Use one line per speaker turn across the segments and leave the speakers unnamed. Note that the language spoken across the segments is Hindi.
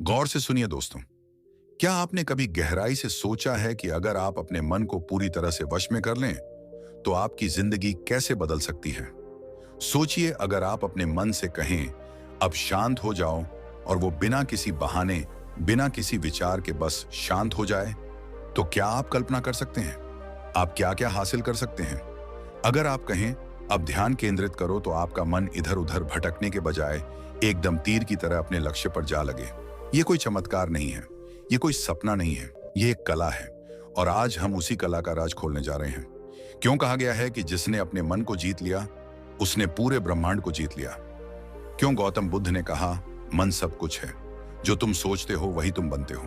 गौर से सुनिए दोस्तों। क्या आपने कभी गहराई से सोचा है कि अगर आप अपने मन को पूरी तरह से वश में कर लें तो आपकी जिंदगी कैसे बदल सकती है। सोचिए, अगर आप अपने मन से कहें अब शांत हो जाओ और वो बिना किसी बहाने, बिना किसी विचार के बस शांत हो जाए, तो क्या आप कल्पना कर सकते हैं आप क्या क्या हासिल कर सकते हैं। अगर आप कहें अब ध्यान केंद्रित करो तो आपका मन इधर उधर भटकने के बजाय एकदम तीर की तरह अपने लक्ष्य पर जा लगे। ये कोई चमत्कार नहीं है, ये कोई सपना नहीं है, ये एक कला है। और आज हम उसी कला का राज खोलने जा रहे हैं। क्यों कहा गया है कि जिसने अपने मन को जीत लिया उसने पूरे ब्रह्मांड को जीत लिया। क्यों गौतम बुद्ध ने कहा मन सब कुछ है, जो तुम सोचते हो वही तुम बनते हो।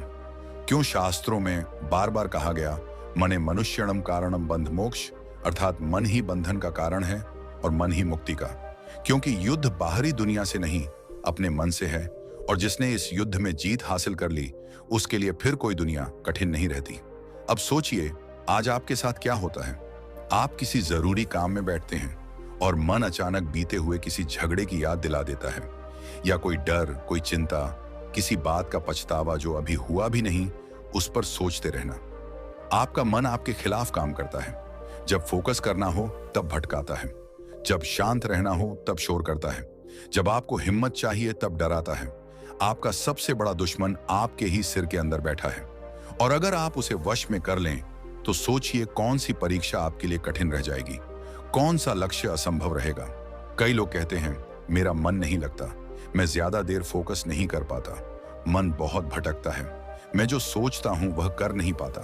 क्यों शास्त्रों में बार बार कहा गया मने मनुष्यणम कारणम बंध मोक्ष, अर्थात मन ही बंधन का कारण है और मन ही मुक्ति का। क्योंकि युद्ध बाहरी दुनिया से नहीं, अपने मन से है, और जिसने इस युद्ध में जीत हासिल कर ली उसके लिए फिर कोई दुनिया कठिन नहीं रहती। अब सोचिए, आज आपके साथ क्या होता है। आप किसी जरूरी काम में बैठते हैं और मन अचानक बीते हुए किसी झगड़े की याद दिला देता है, या कोई डर, कोई चिंता, किसी बात का पछतावा जो अभी हुआ भी नहीं, उस पर सोचते रहना। आपका मन आपके खिलाफ काम करता है। जब फोकस करना हो तब भटकाता है, जब शांत रहना हो तब शोर करता है, जब आपको हिम्मत चाहिए तब डराता है। आपका सबसे बड़ा दुश्मन आपके ही सिर के अंदर बैठा है। और अगर आप उसे वश में कर लें तो सोचिए कौन सी परीक्षा आपके लिए कठिन रह जाएगी, कौन सा लक्ष्य असंभव रहेगा। कई लोग कहते हैं मेरा मन नहीं लगता, मैं ज्यादा देर फोकस नहीं कर पाता, मन बहुत भटकता है, मैं जो सोचता हूं वह कर नहीं पाता।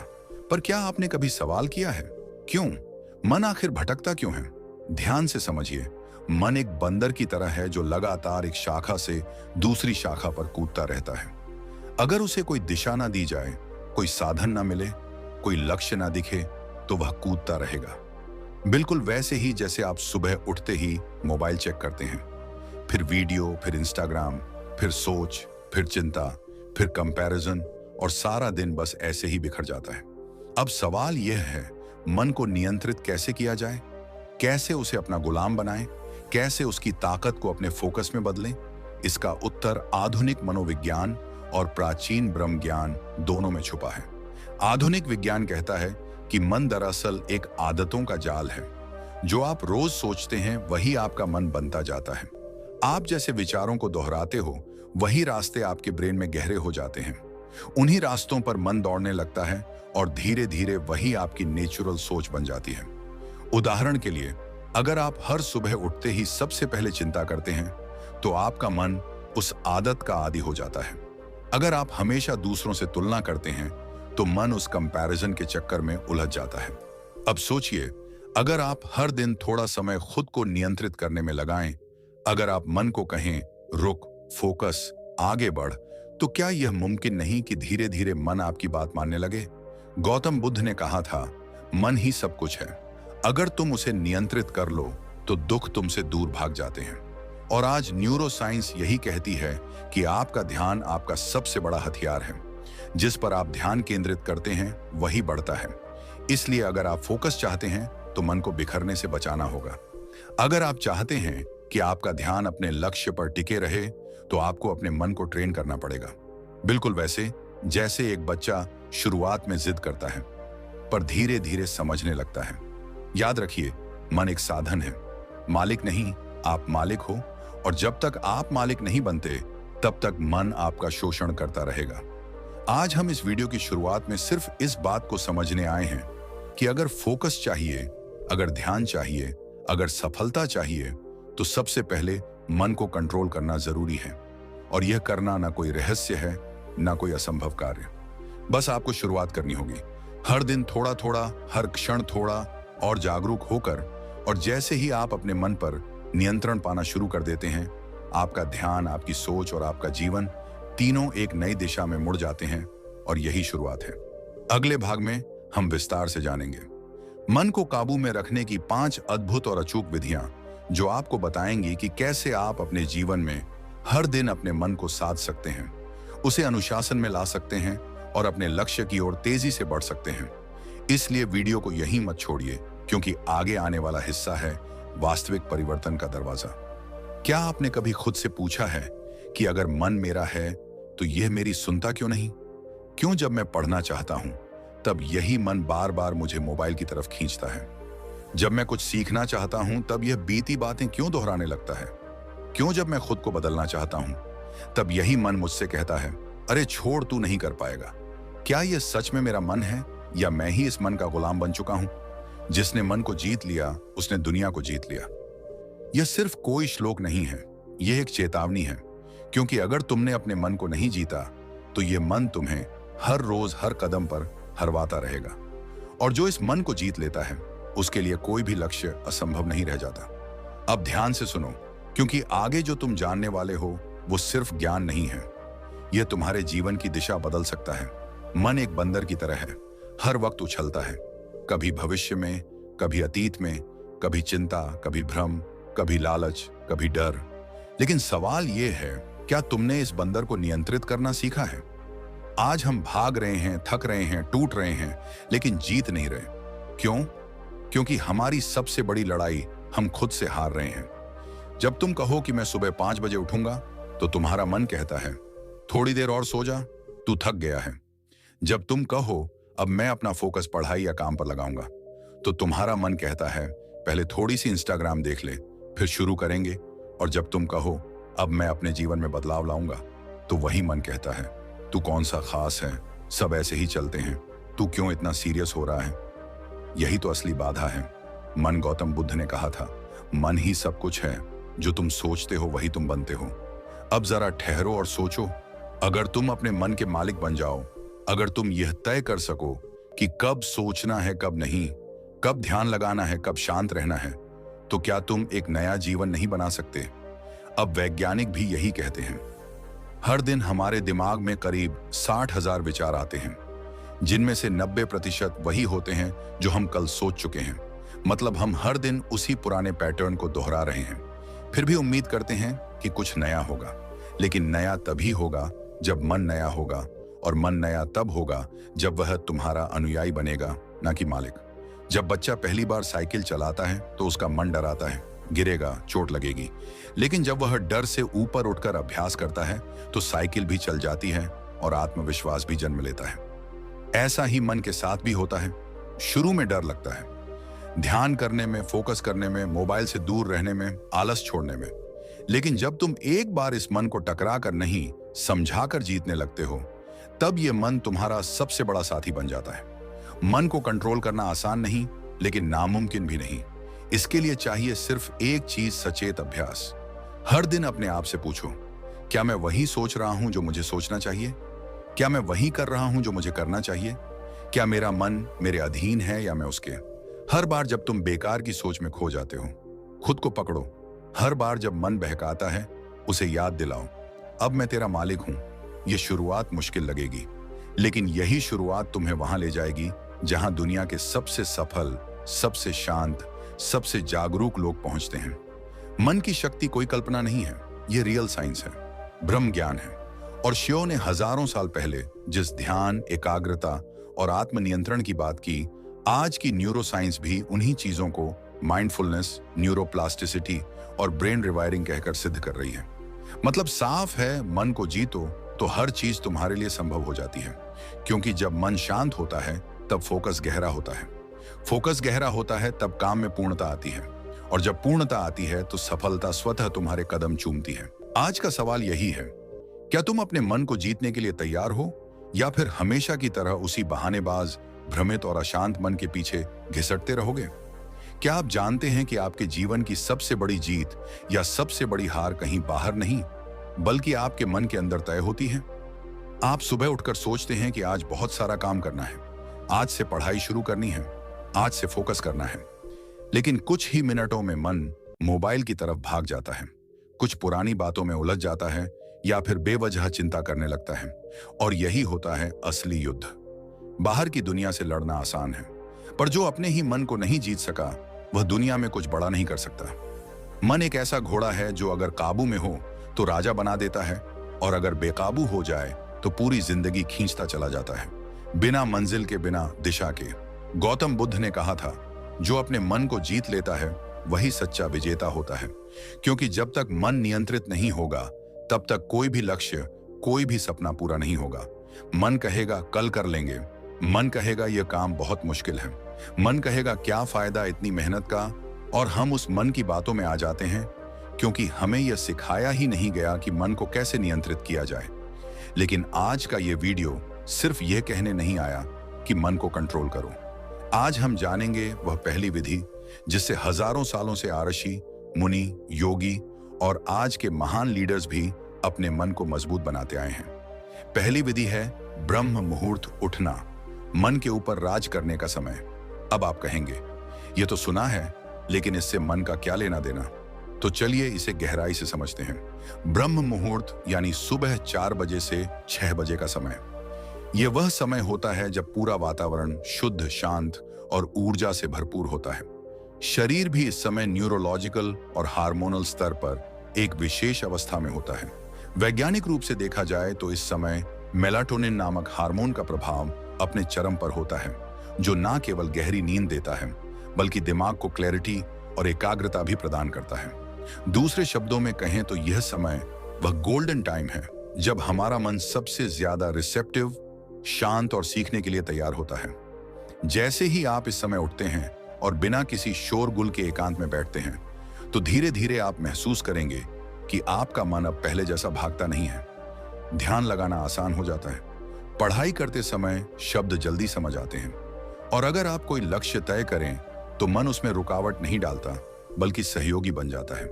पर क्या आपने कभी सवाल किया है क्यों मन आखिर भटकता क्यों है? ध्यान से समझिए, मन एक बंदर की तरह है जो लगातार एक शाखा से दूसरी शाखा पर कूदता रहता है। अगर उसे कोई दिशा ना दी जाए, कोई साधन ना मिले, कोई लक्ष्य ना दिखे, तो वह कूदता रहेगा। बिल्कुल वैसे ही जैसे आप सुबह उठते ही मोबाइल चेक करते हैं, फिर वीडियो, फिर इंस्टाग्राम, फिर सोच, फिर चिंता, फिर कंपैरिजन, और सारा दिन बस ऐसे ही बिखर जाता है। अब सवाल यह है, मन को नियंत्रित कैसे किया जाए, कैसे उसे अपना गुलाम बनाएं, कैसे उसकी ताकत को अपने फोकस में बदलें? इसका उत्तर आधुनिक मनोविज्ञान और प्राचीन ब्रह्म ज्ञान दोनों में छुपा है। आधुनिक विज्ञान कहता है कि मन दरअसल एक आदतों का जाल है। जो आप रोज सोचते हैं वही आपका मन बनता जाता है। आप जैसे विचारों को दोहराते हो वही रास्ते आपके ब्रेन में गहरे हो जाते हैं। उन्हीं रास्तों पर मन दौड़ने लगता है और धीरे धीरे वही आपकी नेचुरल सोच बन जाती है। उदाहरण के लिए, अगर आप हर सुबह उठते ही सबसे पहले चिंता करते हैं तो आपका मन उस आदत का आदी हो जाता है। अगर आप हमेशा दूसरों से तुलना करते हैं तो मन उस कंपैरिजन के चक्कर में उलझ जाता है। अब सोचिए, अगर आप हर दिन थोड़ा समय खुद को नियंत्रित करने में लगाएं, अगर आप मन को कहें रुक, फोकस, आगे बढ़, तो क्या यह मुमकिन नहीं कि धीरे धीरे मन आपकी बात मानने लगे? गौतम बुद्ध ने कहा था मन ही सब कुछ है, अगर तुम उसे नियंत्रित कर लो तो दुख तुमसे दूर भाग जाते हैं। और आज न्यूरो साइंस यही कहती है कि आपका ध्यान आपका सबसे बड़ा हथियार है। जिस पर आप ध्यान केंद्रित करते हैं वही बढ़ता है। इसलिए अगर आप फोकस चाहते हैं तो मन को बिखरने से बचाना होगा। अगर आप चाहते हैं कि आपका ध्यान अपने लक्ष्य पर टिके रहे तो आपको अपने मन को ट्रेन करना पड़ेगा। बिल्कुल वैसे जैसे एक बच्चा शुरुआत में जिद करता है पर धीरे धीरे समझने लगता है। याद रखिए, मन एक साधन है, मालिक नहीं। आप मालिक हो, और जब तक आप मालिक नहीं बनते तब तक मन आपका शोषण करता रहेगा। आज हम इस वीडियो की शुरुआत में सिर्फ इस बात को समझने आए हैं कि अगर फोकस चाहिए, अगर ध्यान चाहिए, अगर सफलता चाहिए, तो सबसे पहले मन को कंट्रोल करना जरूरी है। और यह करना ना कोई रहस्य है, ना कोई असंभव कार्य। बस आपको शुरुआत करनी होगी, हर दिन थोड़ा थोड़ा, हर क्षण थोड़ा, और जागरूक होकर। और जैसे ही आप अपने मन पर नियंत्रण पाना शुरू कर देते हैं, आपका ध्यान, आपकी सोच और आपका जीवन तीनों एक नई दिशा में मुड़ जाते हैं। और यही शुरुआत है। अगले भाग में हम विस्तार से जानेंगे मन को काबू में रखने की 5 अद्भुत और अचूक विधियां, जो आपको बताएंगी कि कैसे आप अपने जीवन में हर दिन अपने मन को साध सकते हैं, उसे अनुशासन में ला सकते हैं और अपने लक्ष्य की ओर तेजी से बढ़ सकते हैं। इसलिए वीडियो को यहीं मत छोड़िए, क्योंकि आगे आने वाला हिस्सा है वास्तविक परिवर्तन का दरवाजा। क्या आपने कभी खुद से पूछा है कि अगर मन मेरा है तो यह मेरी सुनता क्यों नहीं? क्यों जब मैं पढ़ना चाहता हूं तब यही मन बार बार मुझे मोबाइल की तरफ खींचता है? जब मैं कुछ सीखना चाहता हूं तब यह बीती बातें क्यों दोहराने लगता है? क्यों जब मैं खुद को बदलना चाहता हूं तब यही मन मुझसे कहता है, अरे छोड़, तू नहीं कर पाएगा? क्या यह सच में मेरा मन है या मैं ही इस मन का गुलाम बन चुका हूं? जिसने मन को जीत लिया उसने दुनिया को जीत लिया। यह सिर्फ कोई श्लोक नहीं है, यह एक चेतावनी है। क्योंकि अगर तुमने अपने मन को नहीं जीता तो यह मन तुम्हें हर रोज हर कदम पर हरवाता रहेगा। और जो इस मन को जीत लेता है उसके लिए कोई भी लक्ष्य असंभव नहीं रह जाता। अब ध्यान से सुनो, क्योंकि आगे जो तुम जानने वाले हो वो सिर्फ ज्ञान नहीं है, यह तुम्हारे जीवन की दिशा बदल सकता है। मन एक बंदर की तरह है, हर वक्त उछलता है, कभी भविष्य में, कभी अतीत में, कभी चिंता, कभी भ्रम, कभी लालच, कभी डर। लेकिन सवाल यह है, क्या तुमने इस बंदर को नियंत्रित करना सीखा है? आज हम भाग रहे हैं, थक रहे हैं, टूट रहे हैं, लेकिन जीत नहीं रहे। क्यों? क्योंकि हमारी सबसे बड़ी लड़ाई हम खुद से हार रहे हैं। जब तुम कहो कि मैं सुबह 5 बजे उठूंगा तो तुम्हारा मन कहता है, थोड़ी देर और सो जा, तू थक गया है। जब तुम कहो अब मैं अपना फोकस पढ़ाई या काम पर लगाऊंगा तो तुम्हारा मन कहता है, पहले थोड़ी सी इंस्टाग्राम देख ले, फिर शुरू करेंगे। और जब तुम कहो अब मैं अपने जीवन में बदलाव लाऊंगा तो वही मन कहता है, तू कौन सा खास है, सब ऐसे ही चलते हैं, तू क्यों इतना सीरियस हो रहा है? यही तो असली बाधा है। मन, गौतम बुद्ध ने कहा था, मन ही सब कुछ है, जो तुम सोचते हो वही तुम बनते हो। अब जरा ठहरो और सोचो, अगर तुम अपने मन के मालिक बन जाओ, अगर तुम यह तय कर सको कि कब सोचना है कब नहीं, कब ध्यान लगाना है कब शांत रहना है, तो क्या तुम एक नया जीवन नहीं बना सकते? अब वैज्ञानिक भी यही कहते हैं। हर दिन हमारे दिमाग में करीब 60,000 विचार आते हैं, जिनमें से 90% वही होते हैं जो हम कल सोच चुके हैं। मतलब हम हर दिन उसी पुराने पैटर्न को दोहरा रहे हैं, फिर भी उम्मीद करते हैं कि कुछ नया होगा। लेकिन नया तभी होगा जब मन नया होगा, और मन नया तब होगा जब वह तुम्हारा अनुयायी बनेगा, ना कि मालिक। जब बच्चा पहली बार साइकिल चलाता है तो उसका मन डराता है, गिरेगा, चोट लगेगी। लेकिन जब वह डर से ऊपर उठकर अभ्यास करता है तो साइकिल भी चल जाती है और आत्मविश्वास भी जन्म लेता है। ऐसा ही मन के साथ भी होता है। शुरू में डर लगता है, ध्यान करने में, फोकस करने में, मोबाइल से दूर रहने में, आलस छोड़ने में। लेकिन जब तुम एक बार इस मन को टकरा कर नहीं, समझा कर जीतने लगते हो, तब यह मन तुम्हारा सबसे बड़ा साथी बन जाता है। मन को कंट्रोल करना आसान नहीं, लेकिन नामुमकिन भी नहीं। इसके लिए चाहिए सिर्फ एक चीज, सचेत अभ्यास। हर दिन अपने आप से पूछो, क्या मैं वही सोच रहा हूं जो मुझे सोचना चाहिए? क्या मैं वही कर रहा हूं जो मुझे करना चाहिए? क्या मेरा मन मेरे अधीन है या मैं उसके? हर बार जब तुम बेकार की सोच में खो जाते हो, खुद को पकड़ो। हर बार जब मन बहकाता है, उसे याद दिलाओ, अब मैं तेरा मालिक हूं। यह शुरुआत मुश्किल लगेगी, लेकिन यही शुरुआत तुम्हें वहां ले जाएगी जहां दुनिया के सबसे सफल, सबसे शांत, सबसे जागरूक लोग पहुंचते हैं। मन की शक्ति कोई कल्पना नहीं है, यह रियल साइंस है, ब्रह्म ज्ञान है। और शियो ने हजारों साल पहले जिस ध्यान, एकाग्रता और आत्मनियंत्रण की बात की, आज की न्यूरोसाइंस भी उन्हीं चीजों को माइंडफुलनेस, न्यूरोप्लास्टिसिटी और ब्रेन रिवायरिंग कहकर सिद्ध कर रही है। मतलब साफ है, मन को जीतो तो हर चीज तुम्हारे लिए संभव हो जाती है। क्योंकि जब मन शांत होता है तब फोकस गहरा होता है, फोकस गहरा होता है तब काम में पूर्णता आती है, और जब पूर्णता आती है तो सफलता स्वतः तुम्हारे कदम चूमती है। आज का सवाल यही है, क्या तुम अपने मन को जीतने के लिए तैयार हो, या फिर हमेशा की तरह उसी बहानेबाज, भ्रमित और अशांत मन के पीछे घिसटते रहोगे? क्या आप जानते हैं कि आपके जीवन की सबसे बड़ी जीत या सबसे बड़ी हार कहीं बाहर नहीं, बल्कि आपके मन के अंदर तय होती है? आप सुबह उठकर सोचते हैं कि आज बहुत सारा काम करना है, आज से पढ़ाई शुरू करनी है, आज से फोकस करना है। लेकिन कुछ ही मिनटों में मन मोबाइल की तरफ भाग जाता है, कुछ पुरानी बातों में उलझ जाता है, या फिर बेवजह चिंता करने लगता है। और यही होता है असली युद्ध। बाहर की दुनिया से लड़ना आसान है, पर जो अपने ही मन को नहीं जीत सका, वह दुनिया में कुछ बड़ा नहीं कर सकता। मन एक ऐसा घोड़ा है जो अगर काबू में हो तो राजा बना देता है, और अगर बेकाबू हो जाए तो पूरी जिंदगी खींचता चला जाता है, बिना मंजिल के, बिना दिशा के। गौतम बुद्ध ने कहा था, जो अपने मन को जीत लेता है वही सच्चा विजेता होता है। क्योंकि जब तक मन नियंत्रित नहीं होगा तब तक कोई भी लक्ष्य, कोई भी सपना पूरा नहीं होगा। मन कहेगा कल कर लेंगे, मन कहेगा यह काम बहुत मुश्किल है, मन कहेगा क्या फायदा इतनी मेहनत का, और हम उस मन की बातों में आ जाते हैं क्योंकि हमें यह सिखाया ही नहीं गया कि मन को कैसे नियंत्रित किया जाए। लेकिन आज का यह वीडियो सिर्फ यह कहने नहीं आया कि मन को कंट्रोल करो। आज हम जानेंगे वह पहली विधि जिससे हजारों सालों से आरषि, मुनि, योगी और आज के महान लीडर्स भी अपने मन को मजबूत बनाते आए हैं। पहली विधि है ब्रह्म मुहूर्त उठना, मन के ऊपर राज करने का समय। अब आप कहेंगे ये तो सुना है, लेकिन इससे मन का क्या लेना देना? तो चलिए इसे गहराई से समझते हैं। ब्रह्म मुहूर्त यानी सुबह 4 बजे से 6 बजे का समय। यह वह समय होता है जब पूरा वातावरण शुद्ध, शांत और ऊर्जा से भरपूर होता है। शरीर भी इस समय न्यूरोलॉजिकल और हार्मोनल स्तर पर एक विशेष अवस्था में होता है। वैज्ञानिक रूप से देखा जाए तो इस समय मेलाटोनिन नामक हार्मोन का प्रभाव अपने चरम पर होता है, जो न केवल गहरी नींद देता है बल्कि दिमाग को क्लैरिटी और एकाग्रता भी प्रदान करता है। दूसरे शब्दों में कहें तो यह समय वह गोल्डन टाइम है जब हमारा मन सबसे ज्यादा रिसेप्टिव, शांत और सीखने के लिए तैयार होता है। जैसे ही आप इस समय उठते हैं और बिना किसी शोरगुल के एकांत में बैठते हैं, तो धीरे धीरे आप महसूस करेंगे कि आपका मन अब पहले जैसा भागता नहीं है। ध्यान लगाना आसान हो जाता है, पढ़ाई करते समय शब्द जल्दी समझ आते हैं, और अगर आप कोई लक्ष्य तय करें तो मन उसमें रुकावट नहीं डालता बल्कि सहयोगी बन जाता है।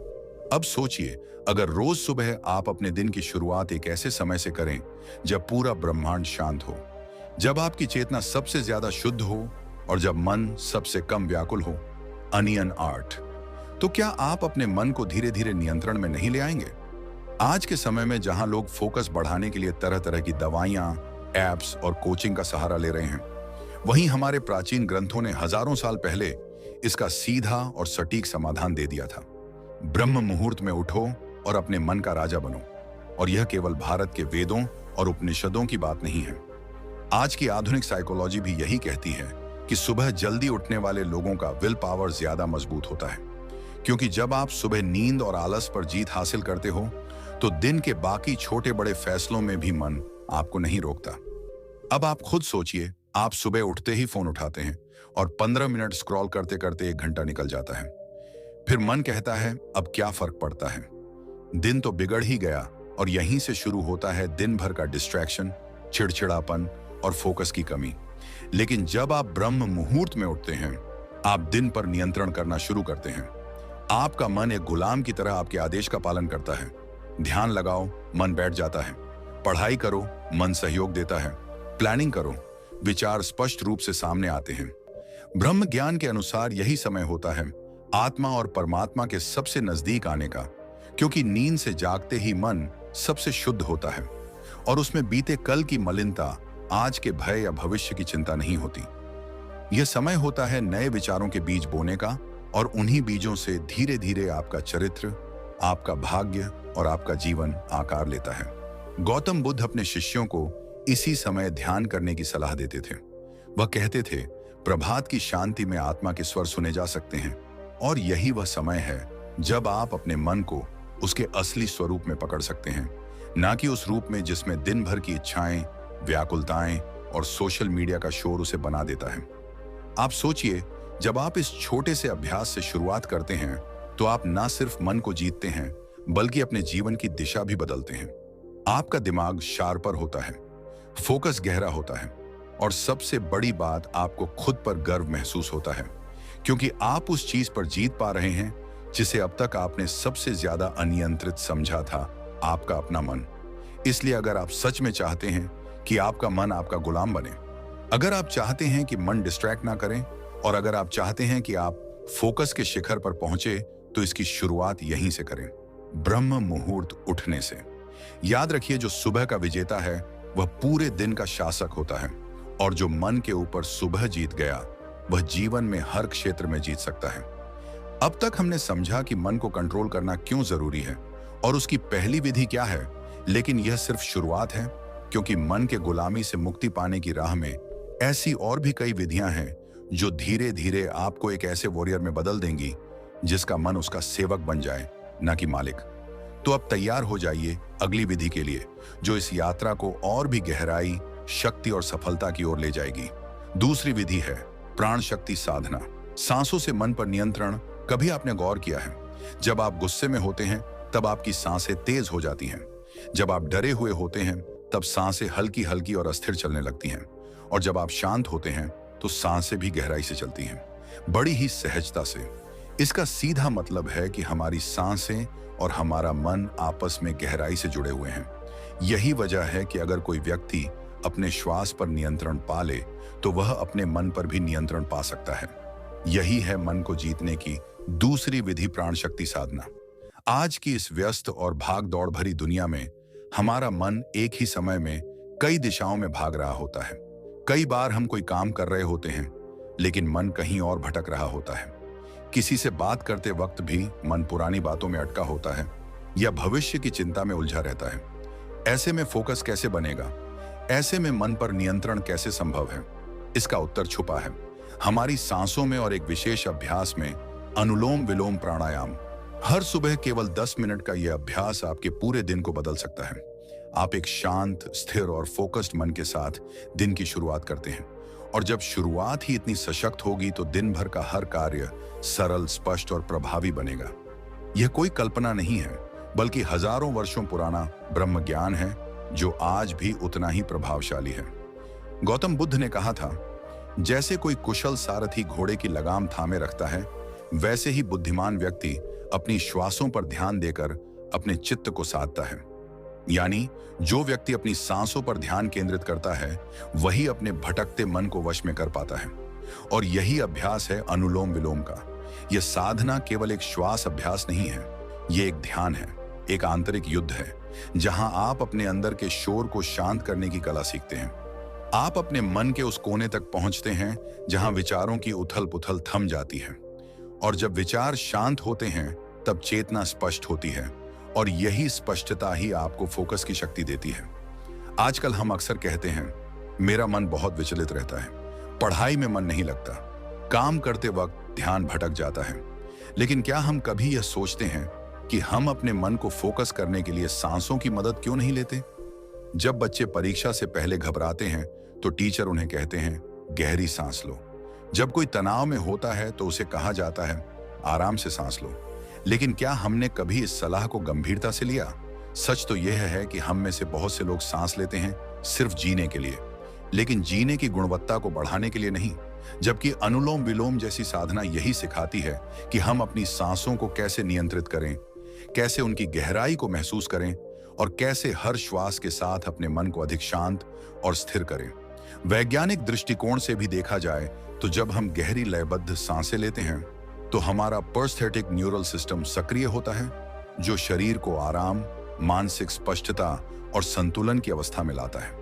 अब सोचिए, अगर रोज सुबह आप अपने दिन की शुरुआत एक ऐसे समय से करें जब पूरा ब्रह्मांड शांत हो, जब आपकी चेतना सबसे ज्यादा शुद्ध हो और जब मन सबसे कम व्याकुल हो। Onion art. तो क्या आप अपने मन को धीरे धीरे नियंत्रण में नहीं ले आएंगे? आज के समय में जहां लोग फोकस बढ़ाने के लिए तरह तरह की दवाइयां, एप्स और कोचिंग का सहारा ले रहे हैं, वहीं हमारे प्राचीन ग्रंथों ने हजारों साल पहले इसका सीधा और सटीक समाधान दे दिया था। ब्रह्म मुहूर्त में उठो और अपने मन का राजा बनो। और यह केवल भारत के वेदों और उपनिषदों की बात नहीं है। आज की आधुनिक साइकोलॉजी भी यही कहती है कि सुबह जल्दी उठने वाले लोगों का विल पावर ज्यादा मजबूत होता है, क्योंकि जब आप सुबह नींद और आलस पर जीत हासिल करते हो तो दिन के बाकी छोटे बड़े फैसलों में भी मन आपको नहीं रोकता। अब आप खुद सोचिए, आप सुबह उठते ही फोन उठाते हैं और 15 मिनट स्क्रॉल करते करते 1 घंटा निकल जाता है। फिर मन कहता है अब क्या फर्क पड़ता है, दिन तो बिगड़ ही गया। और यहीं से शुरू होता है दिन भर का डिस्ट्रैक्शन, चिड़चिड़ापन और फोकस की कमी। लेकिन जब आप ब्रह्म मुहूर्त में उठते हैं, आप दिन पर नियंत्रण करना शुरू करते हैं। आपका मन एक गुलाम की तरह आपके आदेश का पालन करता है। ध्यान लगाओ, मन बैठ जाता है। पढ़ाई करो, मन सहयोग देता है। प्लानिंग करो, विचार स्पष्ट रूप से सामने आते हैं। ब्रह्म ज्ञान के अनुसार यही समय होता है आत्मा और परमात्मा के सबसे नजदीक आने का, क्योंकि नींद से जागते ही मन सबसे शुद्ध होता है और उसमें बीते कल की मलिनता, आज के भय या भविष्य की चिंता नहीं होती। यह समय होता है नए विचारों के बीज बोने का, और उन्हीं बीजों से धीरे धीरे आपका चरित्र, आपका भाग्य और आपका जीवन आकार लेता है। गौतम बुद्ध अपने शिष्यों को इसी समय ध्यान करने की सलाह देते थे। वह कहते थे, प्रभात की शांति में आत्मा के स्वर सुने जा सकते हैं, और यही वह समय है जब आप अपने मन को उसके असली स्वरूप में पकड़ सकते हैं, ना कि उस रूप में जिसमें दिन भर की इच्छाएं, व्याकुलताएं और सोशल मीडिया का शोर उसे बना देता है। आप सोचिए, जब आप इस छोटे से अभ्यास से शुरुआत करते हैं तो आप ना सिर्फ मन को जीतते हैं बल्कि अपने जीवन की दिशा भी बदलते हैं। आपका दिमाग शार्पर होता है, फोकस गहरा होता है, और सबसे बड़ी बात, आपको खुद पर गर्व महसूस होता है, क्योंकि आप उस चीज पर जीत पा रहे हैं जिसे अब तक आपने सबसे ज्यादा अनियंत्रित समझा था, आपका अपना मन। इसलिए अगर आप सच में चाहते हैं कि आपका मन आपका गुलाम बने, अगर आप चाहते हैं कि मन डिस्ट्रैक्ट ना करें, और अगर आप चाहते हैं कि आप फोकस के शिखर पर पहुंचे, तो इसकी शुरुआत यहीं से करें, ब्रह्म मुहूर्त उठने से। याद रखिए, जो सुबह का विजेता है वह पूरे दिन का शासक होता है, और जो मन के ऊपर सुबह जीत गया वह जीवन में हर क्षेत्र में जीत सकता है। अब तक हमने समझा कि मन को कंट्रोल करना क्यों जरूरी है और उसकी पहली विधि क्या है, लेकिन यह सिर्फ शुरुआत है, क्योंकि मन के गुलामी से मुक्ति पाने की राह में ऐसी और भी कई विधियां हैं जो धीरे धीरे आपको एक ऐसे वॉरियर में बदल देंगी जिसका मन उसका सेवक बन जाए, ना कि मालिक। तो अब तैयार हो जाइए अगली विधि के लिए, जो इस यात्रा को और भी गहराई, शक्ति और सफलता की ओर ले जाएगी। दूसरी विधि है प्राण शक्ति साधना। सांसों से मन पर नियंत्रण। कभी आपने गौर किया है, जब आप गुस्से में होते हैं तब आपकी सांसें तेज हो जाती हैं। जब आप डरे हुए होते हैं तब सांसें हल्की हल्की और अस्थिर चलने लगती हैं। और जब आप शांत होते हैं तो सांसें भी गहराई से चलती हैं, बड़ी ही सहजता से। इसका सीधा मतलब है कि हमारी सांसें और हमारा मन आपस में गहराई से जुड़े हुए हैं। यही वजह है कि अगर कोई व्यक्ति अपने श्वास पर नियंत्रण पा ले तो वह अपने मन पर भी नियंत्रण पा सकता है। यही है मन को जीतने की दूसरी विधि, प्राण शक्ति साधना। आज की इस व्यस्त और भाग दौड़ भरी दुनिया में हमारा मन एक ही समय में कई दिशाओं में भाग रहा होता है। कई बार हम कोई काम कर रहे होते हैं लेकिन मन कहीं और भटक रहा होता है। किसी से बात करते वक्त भी मन पुरानी बातों में अटका होता है या भविष्य की चिंता में उलझा रहता है। ऐसे में फोकस कैसे बनेगा? ऐसे में मन पर नियंत्रण कैसे संभव है? इसका उत्तर छुपा है हमारी सांसों में और एक विशेष अभ्यास में, अनुलोम विलोम प्राणायाम। हर सुबह केवल 10 मिनट का यह अभ्यास आपके पूरे दिन को बदल सकता है। आप एक शांत, स्थिर और फोकस्ड मन के साथ दिन की शुरुआत करते हैं, और जब शुरुआत ही इतनी सशक्त होगी तो दिन भर का हर कार्य सरल, स्पष्ट और प्रभावी बनेगा। यह कोई कल्पना नहीं है, बल्कि हजारों वर्षों पुराना ब्रह्म ज्ञान है जो आज भी उतना ही प्रभावशाली है। गौतम बुद्ध ने कहा था, जैसे कोई कुशल सारथी घोड़े की लगाम थामे रखता है, वैसे ही बुद्धिमान व्यक्ति अपनी श्वासों पर ध्यान देकर अपने चित्त को साधता है। यानी जो व्यक्ति अपनी सांसों पर ध्यान केंद्रित करता है वही अपने भटकते मन को वश में कर पाता है। और यही अभ्यास है अनुलोम विलोम का। यह साधना केवल एक श्वास अभ्यास नहीं है, यह एक ध्यान है, एक आंतरिक युद्ध है, जहां आप अपने अंदर के शोर को शांत करने की कला सीखते हैं। आप अपने मन के उस कोने तक पहुंचते हैं जहां विचारों की उथल पुथल थम जाती है, और जब विचार शांत होते हैं तब चेतना स्पष्ट होती है, और यही स्पष्टता ही आपको फोकस की शक्ति देती है। आजकल हम अक्सर कहते हैं, मेरा मन बहुत विचलित रहता है, पढ़ाई में मन नहीं लगता, काम करते वक्त ध्यान भटक जाता है। लेकिन क्या हम कभी यह सोचते हैं कि हम अपने मन को फोकस करने के लिए सांसों की मदद क्यों नहीं लेते? जब बच्चे परीक्षा से पहले घबराते हैं तो टीचर उन्हें कहते हैं, गहरी सांस लो। जब कोई तनाव में होता है तो उसे कहा जाता है, आराम से सांस लो। लेकिन क्या हमने कभी इस सलाह को गंभीरता से लिया? सच तो यह है कि हम में से बहुत से लोग सांस लेते हैं सिर्फ जीने के लिए, लेकिन जीने की गुणवत्ता को बढ़ाने के लिए नहीं। जबकि अनुलोम विलोम जैसी साधना यही सिखाती है कि हम अपनी सांसों को कैसे नियंत्रित करें, कैसे उनकी गहराई को महसूस करें, और कैसे हर श्वास के साथ अपने मन को अधिक शांत और स्थिर करें। वैज्ञानिक दृष्टिकोण से भी देखा जाए तो जब हम गहरी लयबद्ध सांसें लेते हैं तो हमारा परस्थेटिक न्यूरल सिस्टम सक्रिय होता है, जो शरीर को आराम, मानसिक स्पष्टता और संतुलन की अवस्था में लाता है।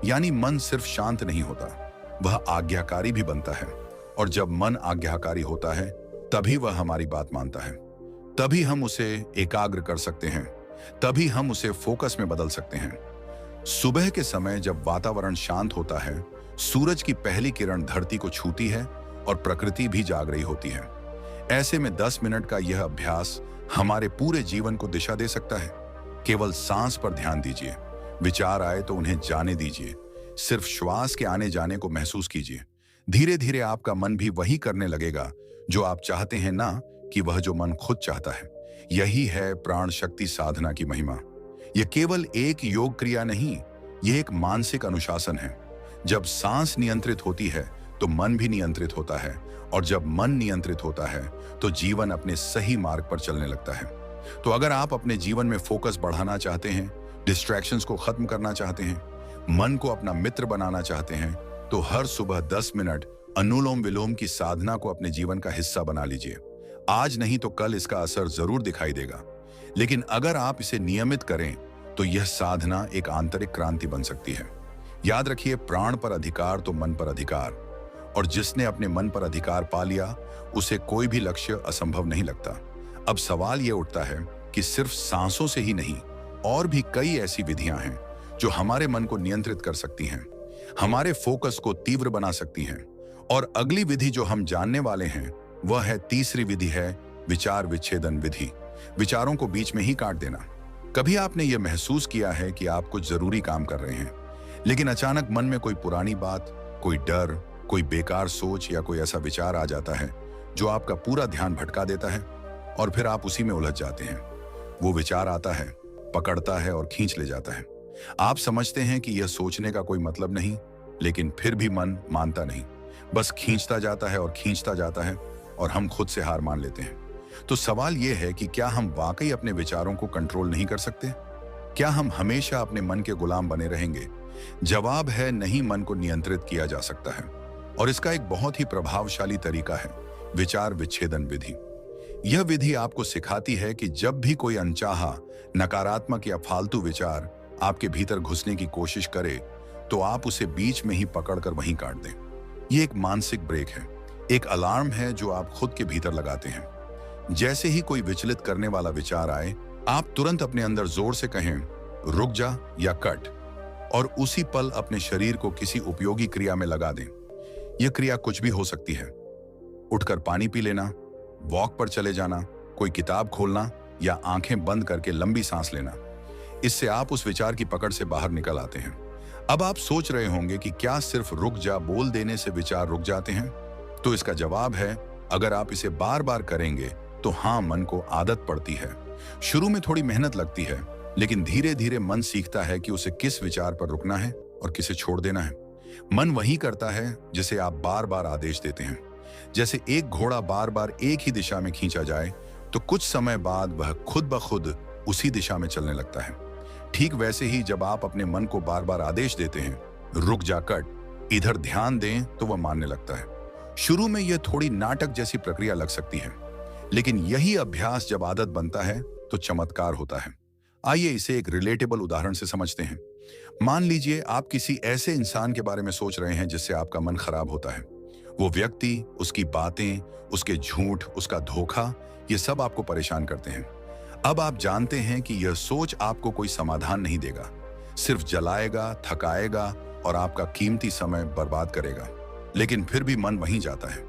यानी मन सिर्फ शांत नहीं होता, वह आज्ञाकारी भी बनता है। और जब मन आज्ञाकारी होता है तभी वह हमारी बात मानता है, तभी हम उसे एकाग्र कर सकते हैं, तभी हम उसे फोकस में बदल सकते हैं। सुबह के समय जब वातावरण शांत होता है, सूरज की पहली किरण धरती को छूती है और प्रकृति भी जाग रही होती है। ऐसे में 10 मिनट का यह अभ्यास हमारे पूरे जीवन को दिशा दे सकता है। केवल सांस पर ध्यान दीजिए, विचार आए तो उन्हें जाने दीजिए, सिर्फ श्वास के आने जाने को महसूस कीजिए। धीरे धीरे आपका मन भी वही करने लगेगा जो आप चाहते हैं, ना कि वह जो मन खुद चाहता है। यही है प्राण शक्ति साधना की महिमा। यह केवल एक योग क्रिया नहीं, यह एक मानसिक अनुशासन है। जब सांस नियंत्रित होती है तो मन भी नियंत्रित होता है, और जब मन नियंत्रित होता है तो जीवन अपने सही मार्ग पर चलने लगता है। तो अगर आप अपने जीवन में फोकस बढ़ाना चाहते हैं, डिस्ट्रैक्शंस को खत्म करना चाहते हैं, मन को अपना मित्र बनाना चाहते हैं, तो हर सुबह 10 मिनट अनुलोम विलोम की साधना को अपने जीवन का हिस्सा बना लीजिए। आज नहीं तो कल इसका असर जरूर दिखाई देगा। लेकिन अगर आप इसे नियमित करें तो यह साधना एक आंतरिक क्रांति बन सकती है। याद रखिए, प्राण पर अधिकार तो मन पर अधिकार, और जिसने अपने मन पर अधिकार पा लिया उसे कोई भी लक्ष्य असंभव नहीं लगता। अब सवाल यह उठता है कि सिर्फ सांसों से ही नहीं, और भी कई ऐसी विधियां हैं जो हमारे मन को नियंत्रित कर सकती हैं, हमारे फोकस को तीव्र बना सकती हैं। और अगली विधि जो हम जानने वाले हैं वह है तीसरी विधि है विचार विच्छेदन विधि, विचारों को बीच में ही काट देना। कभी आपने यह महसूस किया है कि आप कुछ जरूरी काम कर रहे हैं, लेकिन अचानक मन में कोई पुरानी बात, कोई डर, कोई बेकार सोच या कोई ऐसा विचार आ जाता है जो आपका पूरा ध्यान भटका देता है और फिर आप उसी में उलझ जाते हैं। वो विचार आता है, पकड़ता है और खींच ले जाता है। आप समझते हैं कि यह सोचने का कोई मतलब नहीं, लेकिन फिर भी मन मानता नहीं, बस खींचता जाता है और खींचता जाता है और हम खुद से हार मान लेते हैं। तो सवाल यह है कि क्या हम वाकई अपने विचारों को कंट्रोल नहीं कर सकते? क्या हम हमेशा अपने मन के गुलाम बने रहेंगे? जवाब है नहीं, मन को नियंत्रित किया जा सकता है और इसका एक बहुत ही प्रभावशाली तरीका है विचार विच्छेदन विधि। यह विधि आपको सिखाती है कि जब भी कोई अनचाहा, नकारात्मक या फालतू विचार आपके भीतर घुसने की कोशिश करे, तो आप उसे बीच में ही पकड़कर वहीं काट दें। यह एक मानसिक ब्रेक है, एक अलार्म है जो आप खुद के भीतर लगाते हैं। जैसे ही कोई विचलित करने वाला विचार आए, आप तुरंत अपने अंदर जोर से कहें, रुक जा या कट, और उसी पल अपने शरीर को किसी उपयोगी क्रिया में लगा दें। यह क्रिया कुछ भी हो सकती है। उठकर पानी पी लेना, वॉक पर चले जाना, कोई किताब खोलना या आंखें बंद करके लंबी सांस लेना। इससे आप उस विचार की पकड़ से बाहर निकल आते हैं। अब आप सोच रहे होंगे कि क्या सिर्फ रुक जा बोल देने से विचार रुक जाते हैं? तो इसका जवाब है, अगर आप इसे बार बार करेंगे तो हाँ, मन को आदत पड़ती है। शुरू में थोड़ी मेहनत लगती है, लेकिन धीरे धीरे मन सीखता है कि उसे किस विचार पर रुकना है और किसे छोड़ देना है। मन वही करता है जिसे आप बार बार आदेश देते हैं। जैसे एक घोड़ा बार बार एक ही दिशा में खींचा जाए तो कुछ समय बाद वह खुद ब खुद उसी दिशा में चलने लगता है। ठीक वैसे ही जब आप अपने मन को बार बार आदेश देते हैं, रुक जा, कट, इधर ध्यान दें, तो वह मानने लगता है। शुरू में यह थोड़ी नाटक जैसी प्रक्रिया लग सकती है, लेकिन यही अभ्यास जब आदत बनता है तो चमत्कार होता है। आइए इसे एक रिलेटेबल उदाहरण से समझते हैं। मान लीजिए आप किसी ऐसे इंसान के बारे में सोच रहे हैं जिससे आपका मन खराब होता है। वो व्यक्ति, उसकी बातें, उसके झूठ, उसका धोखा, ये सब आपको परेशान करते हैं। अब आप जानते हैं कि यह सोच आपको कोई समाधान नहीं देगा, सिर्फ जलाएगा, थकाएगा और आपका कीमती समय बर्बाद करेगा। लेकिन फिर भी मन वहीं जाता है।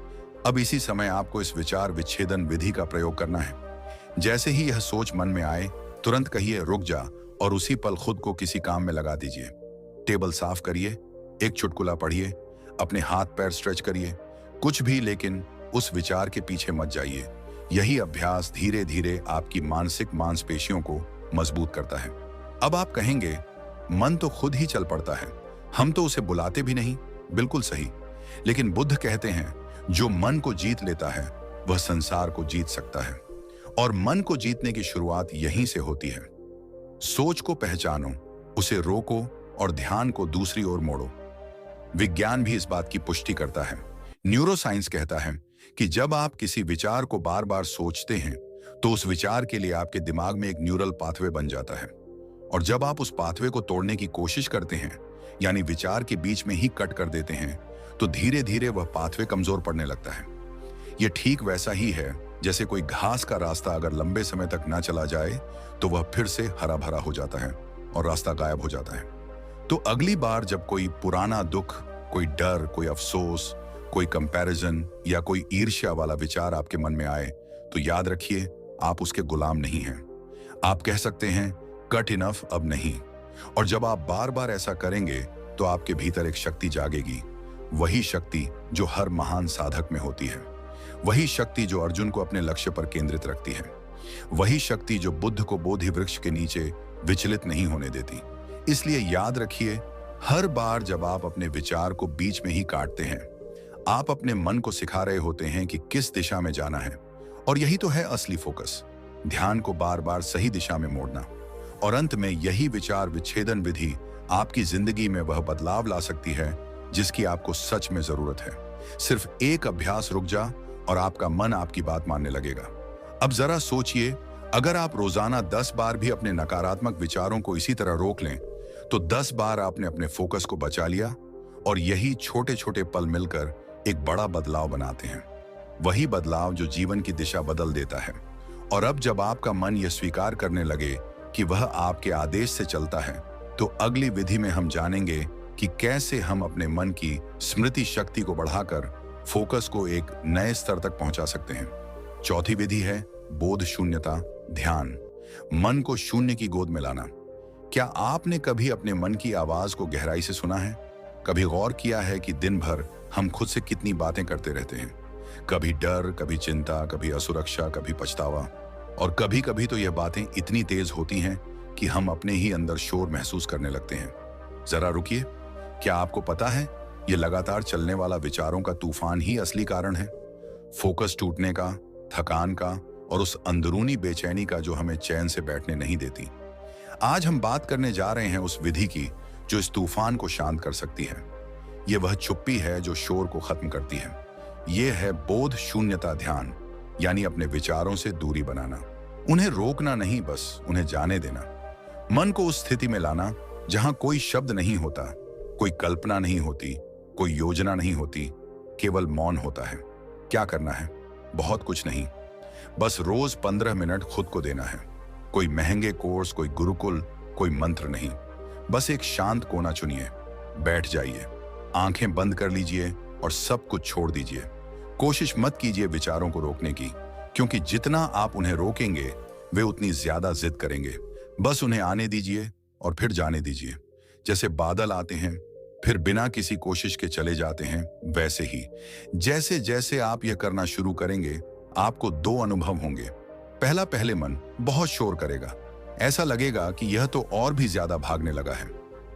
अब इसी समय आपको इस विचार विच्छेदन विधि का प्रयोग करना है। जैसे ही यह सोच मन में आए, तुरंत कहिए, रुक जा, और उसी पल खुद को किसी काम में लगा दीजिए। टेबल साफ करिए, एक चुटकुला पढ़िए, अपने हाथ पैर स्ट्रेच करिए, कुछ भी, लेकिन उस विचार के पीछे मत जाइए। यही अभ्यास धीरे धीरे आपकी मानसिक मांसपेशियों को मजबूत करता है। अब आप कहेंगे, मन तो खुद ही चल पड़ता है, हम तो उसे बुलाते भी नहीं। बिल्कुल सही, लेकिन बुद्ध कहते हैं, जो मन को जीत लेता है वह संसार को जीत सकता है। और मन को जीतने की शुरुआत यहीं से होती है। सोच को पहचानो, उसे रोको और ध्यान को दूसरी ओर मोड़ो। विज्ञान भी इस बात की पुष्टि करता है। न्यूरोसाइंस कहता है कि जब आप किसी विचार को बार बार सोचते हैं तो उस विचार के लिए आपके दिमाग में एक न्यूरल पाथवे बन जाता है, और जब आप उस पाथवे को तोड़ने की कोशिश करते हैं, यानी विचार के बीच में ही कट कर देते हैं, तो धीरे धीरे वह पाथवे कमजोर पड़ने लगता है। यह ठीक वैसा ही है जैसे कोई घास का रास्ता अगर लंबे समय तक ना चला जाए तो वह फिर से हरा भरा हो जाता है और रास्ता गायब हो जाता है। तो अगली बार जब कोई पुराना दुख, कोई डर, कोई अफसोस, कोई कंपैरिजन या कोई ईर्ष्या वाला विचार आपके मन में आए, तो याद रखिए, आप उसके गुलाम नहीं हैं। आप कह सकते हैं, कट इनफ, अब नहीं। और जब आप बार बार ऐसा करेंगे तो आपके भीतर एक शक्ति जागेगी, वही शक्ति जो हर महान साधक में होती है, वही शक्ति जो अर्जुन को अपने लक्ष्य पर केंद्रित रखती है, वही शक्ति जो बुद्ध को बोधि वृक्ष के नीचे विचलित नहीं होने देती। इसलिए याद रखिए, हर बार जब आप अपने विचार को बीच में ही काटते हैं, आप अपने मन को सिखा रहे होते हैं कि किस दिशा में जाना है। और यही तो है असली फोकस, ध्यान को बार बार सही दिशा में मोड़ना। और अंत में यही विचार विच्छेदन विधि आपकी जिंदगी में वह बदलाव ला सकती है जिसकी आपको सच में जरूरत है। सिर्फ एक अभ्यास, रुक जा, और आपका मन आपकी बात मानने लगेगा। अब जरा सोचिए, अगर आप रोजाना 10 बार भी अपने नकारात्मक विचारों को इसी तरह रोक लें, तो 10 बार आपने अपने फोकस को बचा लिया। और यही छोटे छोटे पल मिलकर एक बड़ा बदलाव बनाते हैं, वही बदलाव जो जीवन की दिशा बदल देता है। और अब जब आपका मन यह स्वीकार करने लगे कि वह आपके आदेश से चलता है, तो अगली विधि में हम जानेंगे कि कैसे हम अपने मन की स्मृति शक्ति को बढ़ाकर फोकस को एक नए स्तर तक पहुंचा सकते हैं। चौथी विधि है बोध शून्यता ध्यान, मन को शून्य की गोद में लाना। क्या आपने कभी अपने मन की आवाज को गहराई से सुना है? कभी गौर किया है कि दिन भर हम खुद से कितनी बातें करते रहते हैं? कभी डर, कभी चिंता, कभी असुरक्षा, कभी पछतावा, और कभी कभी तो यह बातें इतनी तेज होती हैं कि हम अपने ही अंदर शोर महसूस करने लगते हैं। जरा रुकिए, क्या आपको पता है ये लगातार चलने वाला विचारों का तूफान ही असली कारण है? फोकस टूटने का, थकान का और उस अंदरूनी बेचैनी का जो हमें चैन से बैठने नहीं देती। आज हम बात करने जा रहे हैं उस विधि की जो इस तूफान को शांत कर सकती है। ये वह चुप्पी है जो शोर को खत्म करती है। ये है बोध शून्यता ध्यान, यानी अपने विचारों से दूरी बनाना। उन्हें रोकना नहीं, बस उन्हें जाने देना। मन को उस स्थिति में लाना जहां कोई शब्द नहीं होता, कोई कल्पना नहीं होती, कोई योजना नहीं होती, केवल मौन होता है। क्या करना है? बहुत कुछ नहीं, बस रोज 15 मिनट खुद को देना है। कोई महंगे कोर्स, कोई गुरुकुल, कोई मंत्र नहीं। बस एक शांत कोना चुनिए, बैठ जाइए, आंखें बंद कर लीजिए और सब कुछ छोड़ दीजिए। कोशिश मत कीजिए विचारों को रोकने की, क्योंकि जितना आप उन्हें रोकेंगे वे उतनी ज्यादा जिद करेंगे। बस उन्हें आने दीजिए और फिर जाने दीजिए। जैसे बादल आते हैं फिर बिना किसी कोशिश के चले जाते हैं, वैसे ही जैसे जैसे आप यह करना शुरू करेंगे आपको दो अनुभव होंगे। पहले मन बहुत शोर करेगा, ऐसा लगेगा कि यह तो और भी ज्यादा भागने लगा है।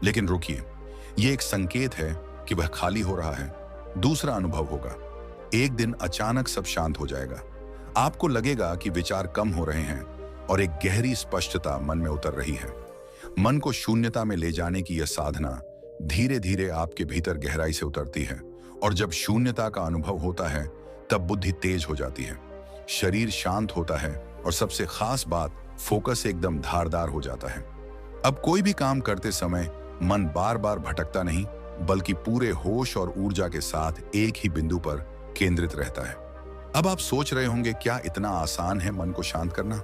लेकिन रुकिए, यह एक संकेत है कि वह खाली हो रहा है। दूसरा अनुभव होगा, एक दिन अचानक सब शांत हो जाएगा। आपको लगेगा कि विचार कम हो रहे हैं और एक गहरी स्पष्टता मन में उतर रही है। मन को शून्यता में ले जाने की यह साधना धीरे धीरे आपके भीतर गहराई से उतरती है, और जब शून्यता का अनुभव होता है तब बुद्धि तेज हो जाती है, शरीर शांत होता है और सबसे खास बात, फोकस एकदम धारदार हो जाता है। अब कोई भी काम करते समय मन बार बार भटकता नहीं, बल्कि पूरे होश और ऊर्जा के साथ एक ही बिंदु पर केंद्रित रहता है। अब आप सोच रहे होंगे, क्या इतना आसान है मन को शांत करना?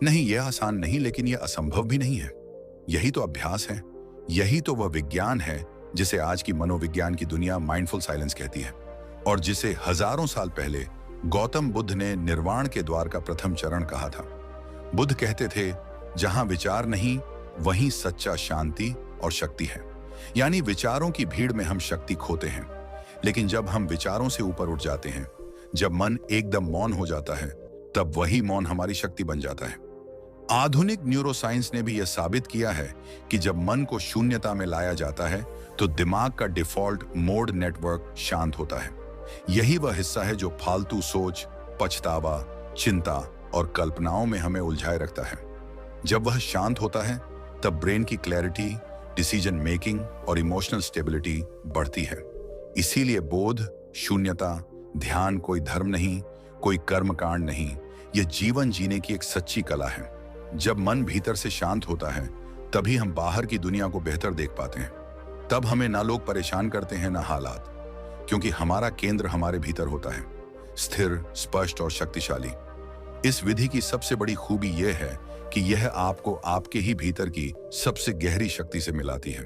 नहीं, यह आसान नहीं, लेकिन यह असंभव भी नहीं है। यही तो अभ्यास है, यही तो वह विज्ञान है जिसे आज की मनोविज्ञान की दुनिया माइंडफुल साइलेंस कहती है, और जिसे हजारों साल पहले गौतम बुद्ध ने निर्वाण के द्वार का प्रथम चरण कहा था। बुद्ध कहते थे, जहां विचार नहीं वहीं सच्चा शांति और शक्ति है। यानी विचारों की भीड़ में हम शक्ति खोते हैं, लेकिन जब हम विचारों से ऊपर उठ जाते हैं, जब मन एकदम मौन हो जाता है, तब वही मौन हमारी शक्ति बन जाता है। आधुनिक न्यूरोसाइंस ने भी यह साबित किया है कि जब मन को शून्यता में लाया जाता है तो दिमाग का डिफॉल्ट मोड नेटवर्क शांत होता है। यही वह हिस्सा है जो फालतू सोच, पछतावा, चिंता और कल्पनाओं में हमें उलझाए रखता है। जब वह शांत होता है तब ब्रेन की क्लैरिटी, डिसीजन मेकिंग और इमोशनल स्टेबिलिटी बढ़ती है। इसीलिए बोध, शून्यता, ध्यान कोई धर्म नहीं, कोई कर्मकांड नहीं, यह जीवन जीने की एक सच्ची कला है। जब मन भीतर से शांत होता है तभी हम बाहर की दुनिया को बेहतर देख पाते हैं। तब हमें ना लोग परेशान करते हैं ना हालात, क्योंकि हमारा केंद्र हमारे भीतर होता है, स्थिर, स्पष्ट और शक्तिशाली। इस विधि की सबसे बड़ी खूबी यह है कि यह आपको आपके ही भीतर की सबसे गहरी शक्ति से मिलाती है,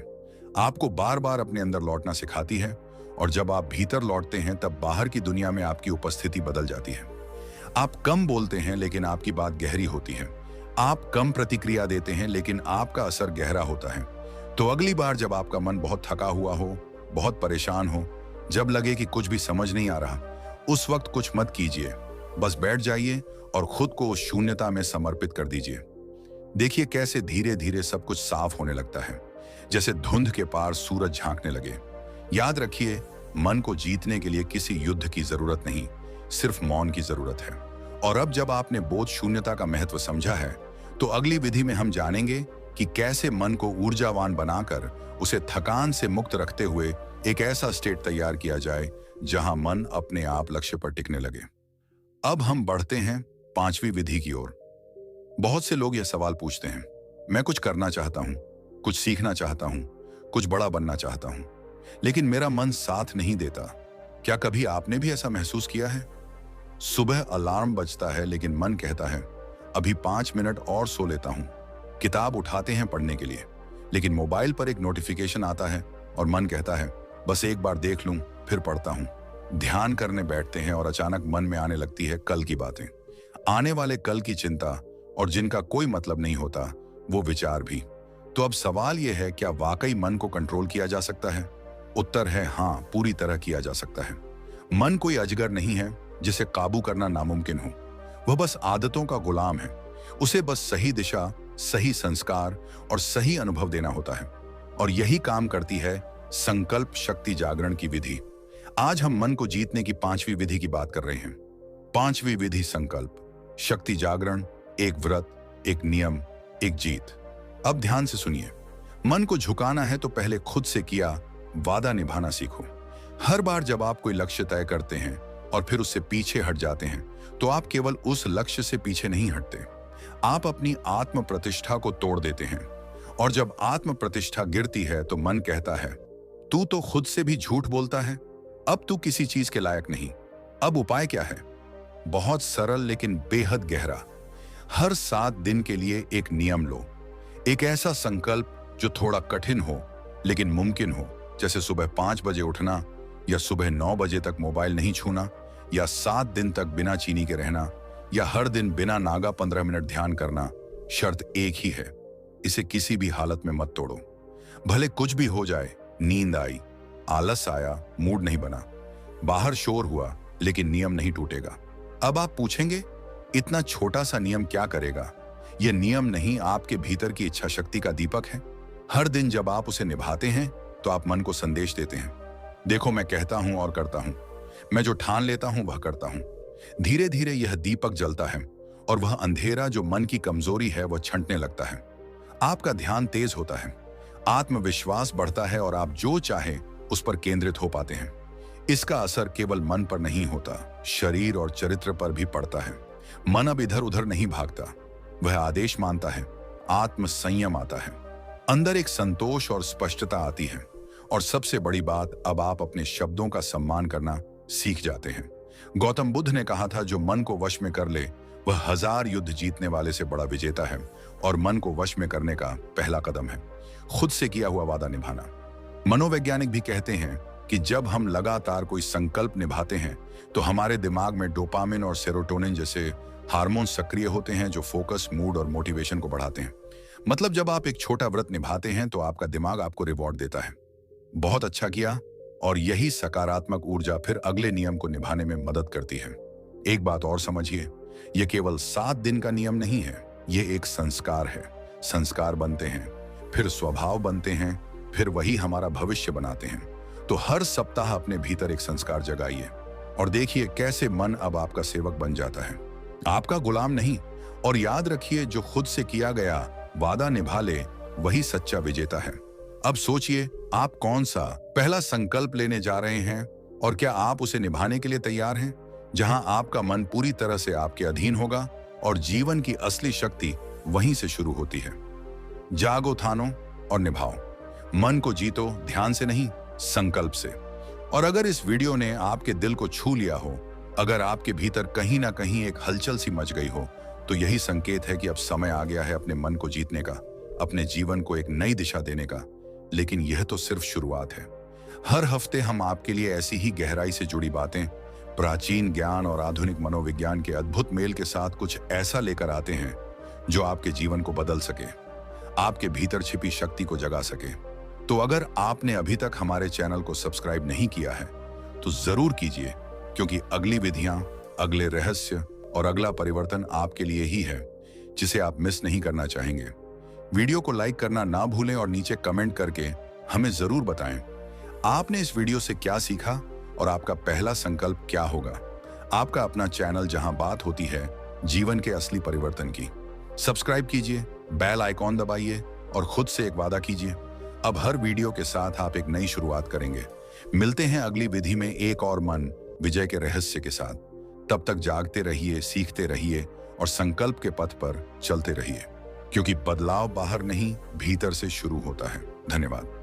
आपको बार बार अपने अंदर लौटना सिखाती है, और जब आप भीतर लौटते हैं तब बाहर की दुनिया में आपकी उपस्थिति बदल जाती है। आप कम बोलते हैं लेकिन आपकी बात गहरी होती है, आप कम प्रतिक्रिया देते हैं लेकिन आपका असर गहरा होता है। तो अगली बार जब आपका मन बहुत थका हुआ हो, बहुत परेशान हो, जब लगे कि कुछ भी समझ नहीं आ रहा, उस वक्त कुछ मत कीजिए, बस बैठ जाइए और खुद को उस शून्यता में समर्पित कर दीजिए। देखिए कैसे धीरे धीरे सब कुछ साफ होने लगता है, जैसे धुंध के पार सूरज झांकने लगे। याद रखिए, मन को जीतने के लिए किसी युद्ध की जरूरत नहीं, सिर्फ मौन की जरूरत है। और अब जब आपने बोध शून्यता का महत्व समझा है, तो अगली विधि में हम जानेंगे कि कैसे मन को ऊर्जावान बनाकर उसे थकान से मुक्त रखते हुए एक ऐसा स्टेट तैयार किया जाए जहां मन अपने आप लक्ष्य पर टिकने लगे। अब हम बढ़ते हैं 5वीं विधि की ओर। बहुत से लोग यह सवाल पूछते हैं, मैं कुछ करना चाहता हूं, कुछ सीखना चाहता हूं, कुछ बड़ा बनना चाहता हूं, लेकिन मेरा मन साथ नहीं देता। क्या कभी आपने भी ऐसा महसूस किया है? सुबह अलार्म बजता है लेकिन मन कहता है अभी 5 मिनट और सो लेता हूं। किताब उठाते हैं पढ़ने के लिए, लेकिन मोबाइल पर एक नोटिफिकेशन आता है और मन कहता है बस एक बार देख लूं फिर पढ़ता हूं। ध्यान करने बैठते हैं और अचानक मन में आने लगती है कल की बातें, आने वाले कल की चिंता, और जिनका कोई मतलब नहीं होता, वो विचार भी। तो अब सवाल यह है, क्या वाकई मन को कंट्रोल किया जा सकता है? उत्तर है हाँ, पूरी तरह किया जा सकता है। मन कोई अजगर नहीं है जिसे काबू करना नामुमकिन हो। वह बस आदतों का गुलाम है। उसे बस सही दिशा, सही संस्कार और सही अनुभव देना होता है। और यही काम करती है संकल्प शक्ति जागरण की विधि। आज हम मन को जीतने की 5वीं विधि की बात कर रहे हैं। 5वीं विधि संकल्प शक्ति जागरण, एक व्रत, एक नियम, एक जीत। अब ध्यान से सुनिए। मन को झुकाना है तो पहले खुद से किया वादा निभाना सीखो। हर बार जब आप कोई लक्ष्य तय करते हैं और फिर उससे पीछे हट जाते हैं, तो आप केवल उस लक्ष्य से पीछे नहीं हटते, आप अपनी आत्म प्रतिष्ठा को तोड़ देते हैं। और जब आत्म प्रतिष्ठा गिरती है तो मन कहता है, तू तो खुद से भी झूठ बोलता है, अब तू किसी चीज के लायक नहीं। अब उपाय क्या है? बहुत सरल लेकिन बेहद गहरा। हर 7 दिन के लिए एक नियम लो। एक ऐसा संकल्प जो थोड़ा कठिन हो लेकिन मुमकिन हो, जैसे सुबह 5 बजे उठना, या सुबह 9 बजे तक मोबाइल नहीं छूना, या 7 दिन तक बिना चीनी के रहना, या हर दिन बिना नागा 15 मिनट ध्यान करना। शर्त एक ही है, इसे किसी भी हालत में मत तोड़ो। भले कुछ भी हो जाए, नींद आई, आलस आया, मूड नहीं बना, बाहर शोर हुआ, लेकिन नियम नहीं टूटेगा। अब आप पूछेंगे, इतना छोटा सा नियम क्या करेगा? यह नियम नहीं, आपके भीतर की इच्छा शक्ति का दीपक है। हर दिन जब आप उसे निभाते हैं तो आप मन को संदेश देते हैं, देखो मैं कहता हूं और करता हूं, मैं जो ठान लेता हूं वह करता हूं। धीरे धीरे यह दीपक जलता है और वह अंधेरा जो मन की कमजोरी है वह छंटने लगता है। आपका ध्यान तेज होता है, आत्मविश्वास बढ़ता है और आप जो चाहे उस पर केंद्रित हो पाते हैं। इसका असर केवल मन पर नहीं होता, शरीर और चरित्र पर भी पड़ता है। मन अब इधर उधर नहीं भागता, वह आदेश मानता है, आत्म संयम आता है, अंदर एक संतोष और स्पष्टता आती है। और सबसे बड़ी बात, अब आप अपने शब्दों का सम्मान करना सीख जाते हैं। गौतम बुद्ध ने कहा था, जो मन को वश में कर ले वह 1000 युद्ध जीतने वाले से बड़ा विजेता है। और मन को वश में करने का पहला कदम है खुद से किया हुआ वादा निभाना। मनोवैज्ञानिक भी कहते हैं कि जब हम लगातार कोई संकल्प निभाते हैं तो हमारे दिमाग में डोपामिन और सेरोटोनिन जैसे हार्मोन सक्रिय होते हैं, जो फोकस, मूड और मोटिवेशन को बढ़ाते हैं। मतलब जब आप एक छोटा व्रत निभाते हैं तो आपका दिमाग आपको रिवॉर्ड देता है, बहुत अच्छा किया। और यही सकारात्मक ऊर्जा फिर अगले नियम को निभाने में मदद करती है। एक बात और समझिए, यह केवल 7 दिन का नियम नहीं है, यह एक संस्कार है। संस्कार बनते हैं, फिर स्वभाव बनते हैं, फिर वही हमारा भविष्य बनाते हैं। तो हर सप्ताह अपने भीतर एक संस्कार जगाइए और देखिए कैसे मन अब आपका सेवक बन जाता है, आपका गुलाम नहीं। और याद रखिए, जो खुद से किया गया वादा निभा ले वही सच्चा विजेता है। अब सोचिए, आप कौन सा पहला संकल्प लेने जा रहे हैं और क्या आप उसे निभाने के लिए तैयार हैं, जहां आपका मन पूरी तरह से आपके अधीन होगा और जीवन की असली शक्ति वहीं से शुरू होती है। जागो, थानो और निभाओ। मन को जीतो, ध्यान से नहीं, संकल्प से। और अगर इस वीडियो ने आपके दिल को छू लिया हो, अगर आपके भीतर कहीं ना कहीं एक हलचल सी मच गई हो, तो यही संकेत है कि अब समय आ गया है अपने मन को जीतने का, अपने जीवन को एक नई दिशा देने का। लेकिन यह तो सिर्फ शुरुआत है। हर हफ्ते हम आपके लिए ऐसी ही गहराई से जुड़ी बातें, प्राचीन ज्ञान और आधुनिक मनोविज्ञान के अद्भुत मेल के साथ कुछ ऐसा लेकर आते हैं जो आपके जीवन को बदल सके, आपके भीतर छिपी शक्ति को जगा सके। तो अगर आपने अभी तक हमारे चैनल को सब्सक्राइब नहीं किया है तो जरूर कीजिए, क्योंकि अगली विधियां, अगले रहस्य और अगला परिवर्तन आपके लिए ही है, जिसे आप मिस नहीं करना चाहेंगे। वीडियो को लाइक करना ना भूलें और नीचे कमेंट करके हमें जरूर बताएं आपने इस वीडियो से क्या सीखा और आपका पहला संकल्प क्या होगा। आपका अपना चैनल, जहां बात होती है जीवन के असली परिवर्तन की। सब्सक्राइब कीजिए, बेल आइकॉन दबाइए और खुद से एक वादा कीजिए, अब हर वीडियो के साथ आप एक नई शुरुआत करेंगे। मिलते हैं अगली विधि में एक और मन विजय के रहस्य के साथ। तब तक जागते रहिए, सीखते रहिए और संकल्प के पथ पर चलते रहिए, क्योंकि बदलाव बाहर नहीं, भीतर से शुरू होता है। धन्यवाद।